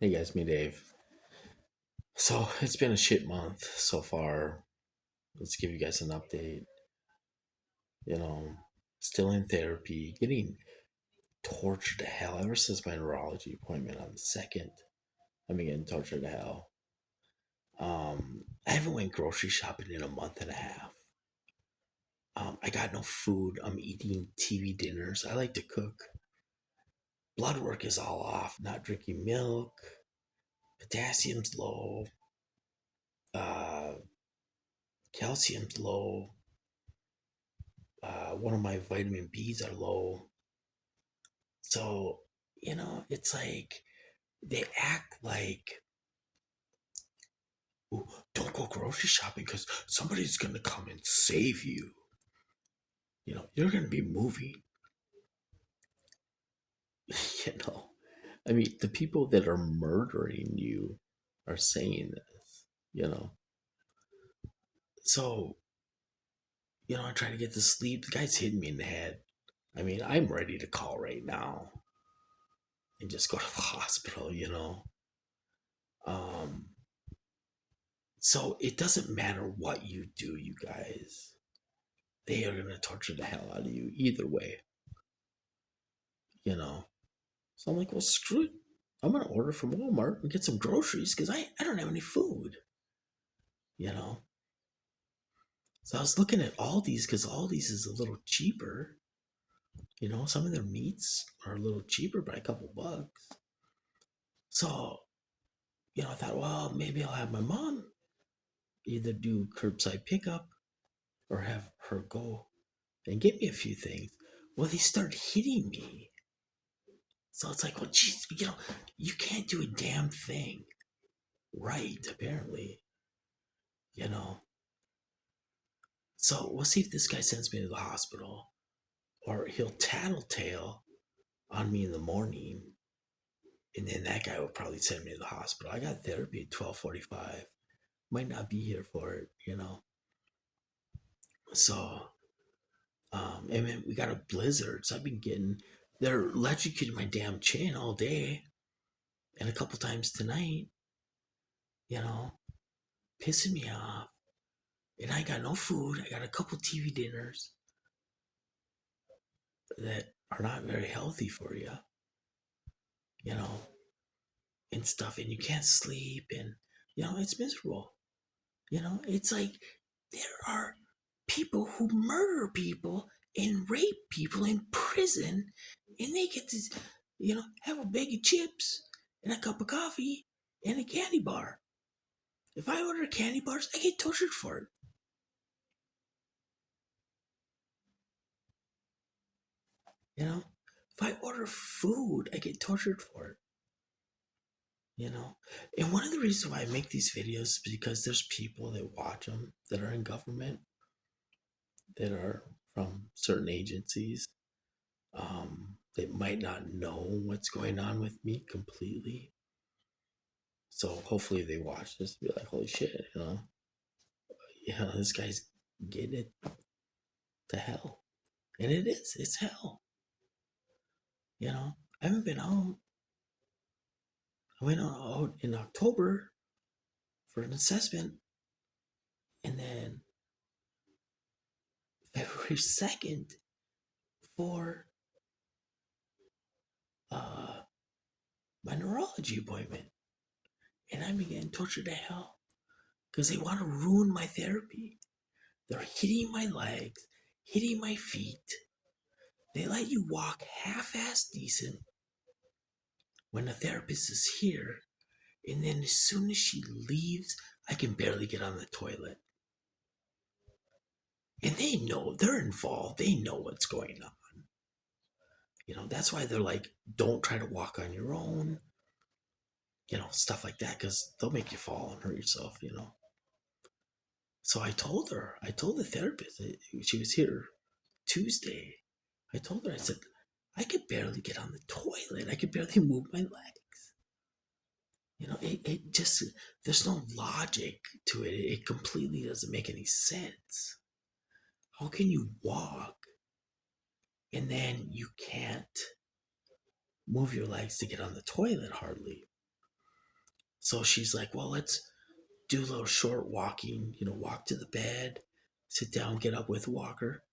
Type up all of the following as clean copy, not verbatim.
Hey guys, me Dave. So it's been a shit month so far. Let's give you guys an update. You know, still in therapy, getting tortured to hell ever since my neurology appointment on the second. I've been getting tortured to hell. I haven't went grocery shopping in a month and a half. I got no food. I'm eating TV dinners. I like to cook. Blood work is all off. Not drinking milk. Potassium's low. Uh, Calcium's low. One of my vitamin B's are low. So, it's like they act like, "Ooh, don't go grocery shopping because somebody's going to come and save you. You're going to be moving. you know, I mean, the people that are murdering you are saying this, you know. So, I try to get to sleep. The guy's hitting me in the head. I mean, I'm ready to call right now and just go to the hospital. Um, So it doesn't matter what you do, you guys. They are gonna torture the hell out of you either way, you know. So I'm like, well, screw it. I'm gonna order from Walmart and get some groceries because I don't have any food, you know. So I was looking at Aldi's because Aldi's is a little cheaper. Some of their meats are a little cheaper by a couple bucks. So, I thought, well, maybe I'll have my mom either do curbside pickup or have her go and get me a few things. Well, they start hitting me. So it's like, well, geez, you can't do a damn thing right, apparently, you know. So we'll see if this guy sends me to the hospital or he'll tattletale on me in the morning. And then that guy will probably send me to the hospital. I got therapy at 12:45. Might not be here for it. So, and then we got a blizzard. So I've been they're electrocuting my damn chin all day and a couple times tonight, you know, pissing me off. And I got no food. I got a couple TV dinners that are not very healthy for you know, and stuff. And you can't sleep, and it's miserable. It's like there are people who murder people and rape people in prison, and they get to, have a bag of chips and a cup of coffee and a candy bar. If I order candy bars, I get tortured for it. If I order food, I get tortured for it. And one of the reasons why I make these videos is because there's people that watch them that are in government, that are from certain agencies, that might not know what's going on with me completely. So hopefully they watch this and be like, holy shit, this guy's getting it to hell. And it's hell. I haven't been out. I went out in October for an assessment, and then February 2nd for uh, my neurology appointment. And I'm getting tortured to hell because they want to ruin my therapy. They're hitting my legs, hitting my feet. They let you walk half-ass decent when the therapist is here. And then as soon as she leaves, I can barely get on the toilet. And they know, they're involved. They know what's going on. That's why they're like, don't try to walk on your own, stuff like that, because they'll make you fall and hurt yourself. So I told the therapist, she was here Tuesday. I told her, I said, I could barely get on the toilet. I could barely move my legs. It just, there's no logic to it. It completely doesn't make any sense. How can you walk and then you can't move your legs to get on the toilet hardly? So she's like, well, let's do a little short walking, walk to the bed, sit down, get up with Walker,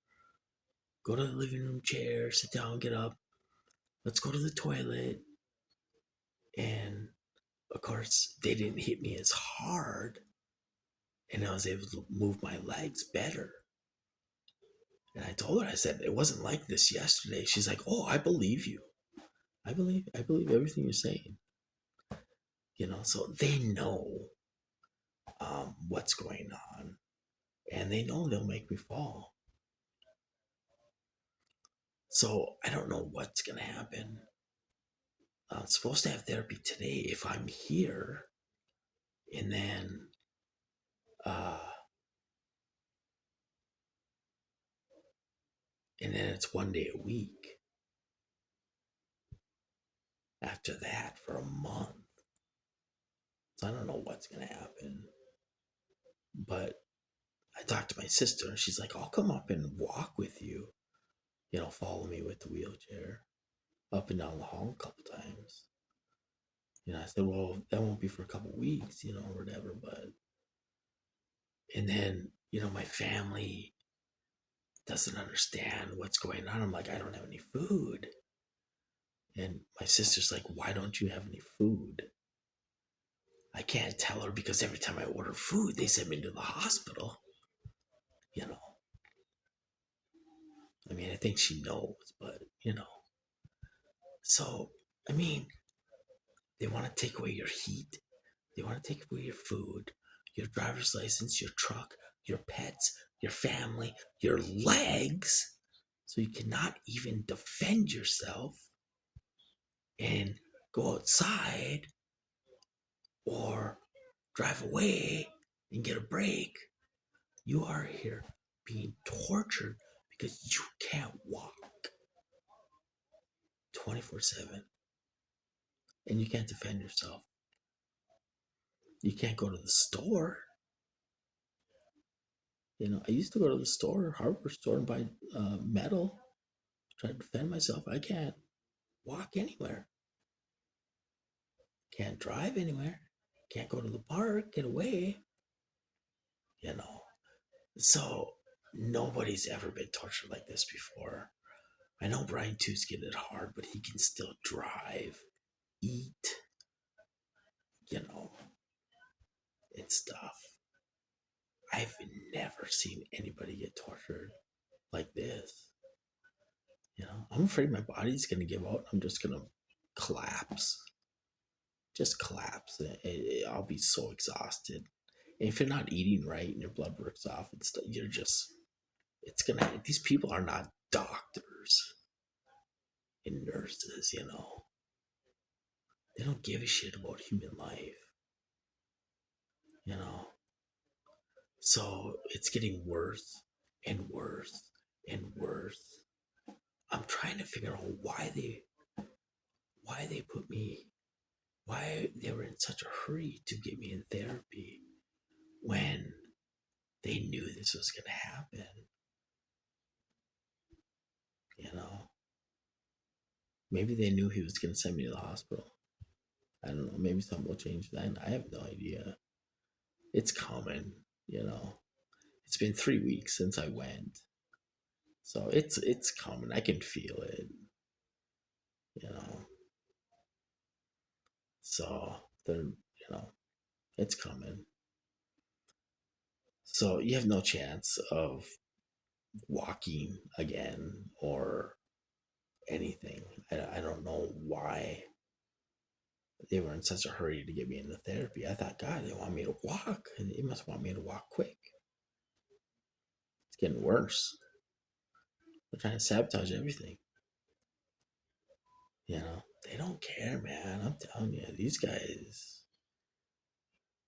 go to the living room chair, sit down, get up, let's go to the toilet. And of course, they didn't hit me as hard, and I was able to move my legs better. And I told her, I said, it wasn't like this yesterday. She's like, oh, I believe you. I believe everything you're saying. So they know what's going on, and they know they'll make me fall. So I don't know what's gonna happen. I'm supposed to have therapy today if I'm here, and then uh, it's one day a week. After that, for a month. So I don't know what's gonna happen. But I talked to my sister, and she's like, I'll come up and walk with you. Follow me with the wheelchair up and down the hall a couple times. I said, well, that won't be for a couple weeks, or whatever. But, and then, my family doesn't understand what's going on. I'm like, I don't have any food. And my sister's like, why don't you have any food? I can't tell her because every time I order food, they send me to the hospital. You know, I think she knows, but. So, I mean, they want to take away your heat. They want to take away your food, your driver's license, your truck, your pets, your family, your legs. So you cannot even defend yourself and go outside or drive away and get a break. You are here being tortured because you can't walk 24/7 and you can't defend yourself. You can't go to the store. I used to go to the store, hardware store, and buy metal, try to defend myself. I can't walk anywhere. Can't drive anywhere. Can't go to the park, get away. You know. So nobody's ever been tortured like this before. I know Brian too's getting it hard, but he can still drive, eat, you know, and stuff. I've never seen anybody get tortured like this. I'm afraid my body's gonna give out. I'm just gonna collapse. Just collapse. I'll be so exhausted. And if you're not eating right and your blood works off and stuff, it's gonna, these people are not doctors and nurses. They don't give a shit about human life, you know. So it's getting worse and worse and worse. I'm trying to figure out why they put me, why they were in such a hurry to get me in therapy when they knew this was going to happen. Maybe they knew he was going to send me to the hospital. I don't know. Maybe something will change then. I have no idea. It's common. It's been 3 weeks since I went, so it's common. I can feel it. You know. So it's coming. So you have no chance of walking again or anything. I don't know why they were in such a hurry to get me into therapy. I thought, God, they want me to walk. They must want me to walk quick. It's getting worse. They're trying to sabotage everything. They don't care, man. I'm telling you, these guys,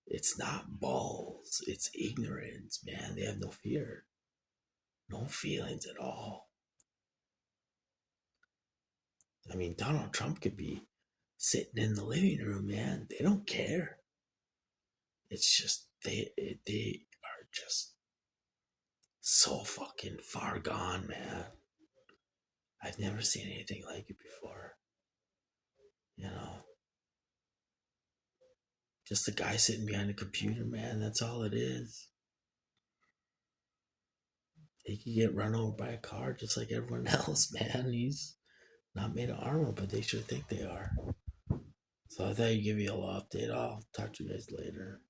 it's not balls, it's ignorance, man. They have no fear, no feelings at all. Donald Trump could be sitting in the living room, man. They don't care. It's just they are just so fucking far gone, man. I've never seen anything like it before. You know. Just a guy sitting behind a computer, man. That's all it is. He could get run over by a car just like everyone else, man. He's not made of armor, but they sure think they are. So I thought I'd give you a little update. I'll talk to you guys later.